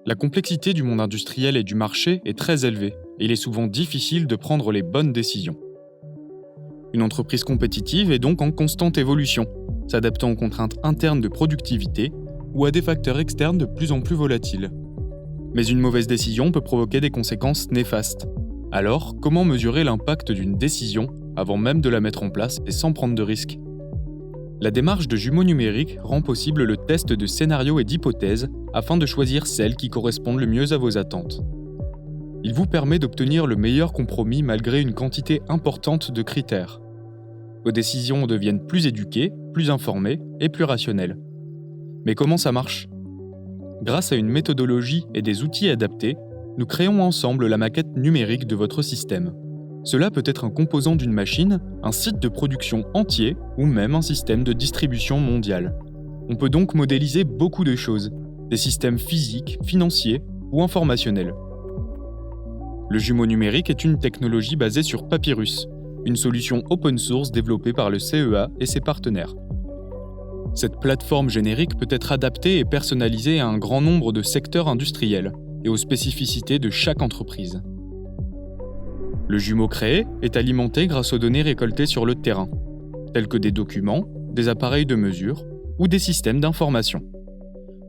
La complexité du monde industriel et du marché est très élevée, et il est souvent difficile de prendre les bonnes décisions. Une entreprise compétitive est donc en constante évolution, s'adaptant aux contraintes internes de productivité ou à des facteurs externes de plus en plus volatiles. Mais une mauvaise décision peut provoquer des conséquences néfastes. Alors, comment mesurer l'impact d'une décision avant même de la mettre en place et sans prendre de risques ? La démarche de jumeaux numériques rend possible le test de scénarios et d'hypothèses afin de choisir celles qui correspondent le mieux à vos attentes. Il vous permet d'obtenir le meilleur compromis malgré une quantité importante de critères. Vos décisions deviennent plus éduquées, plus informées et plus rationnelles. Mais comment ça marche ? Grâce à une méthodologie et des outils adaptés, nous créons ensemble la maquette numérique de votre système. Cela peut être un composant d'une machine, un site de production entier ou même un système de distribution mondial. On peut donc modéliser beaucoup de choses, des systèmes physiques, financiers ou informationnels. Le jumeau numérique est une technologie basée sur Papyrus, une solution open source développée par le CEA et ses partenaires. Cette plateforme générique peut être adaptée et personnalisée à un grand nombre de secteurs industriels et aux spécificités de chaque entreprise. Le jumeau créé est alimenté grâce aux données récoltées sur le terrain, telles que des documents, des appareils de mesure ou des systèmes d'information.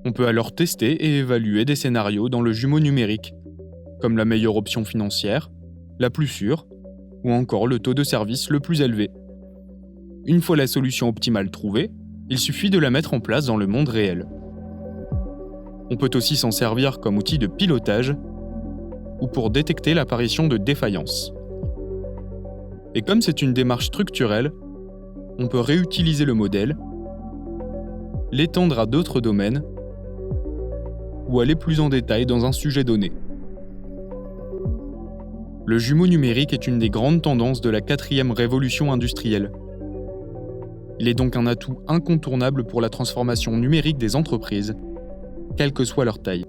On peut alors tester et évaluer des scénarios dans le jumeau numérique, comme la meilleure option financière, la plus sûre, ou encore le taux de service le plus élevé. Une fois la solution optimale trouvée, il suffit de la mettre en place dans le monde réel. On peut aussi s'en servir comme outil de pilotage ou pour détecter l'apparition de défaillances. Et comme c'est une démarche structurelle, on peut réutiliser le modèle, l'étendre à d'autres domaines ou aller plus en détail dans un sujet donné. Le jumeau numérique est une des grandes tendances de la 4e révolution industrielle. Il est donc un atout incontournable pour la transformation numérique des entreprises, quelle que soit leur taille.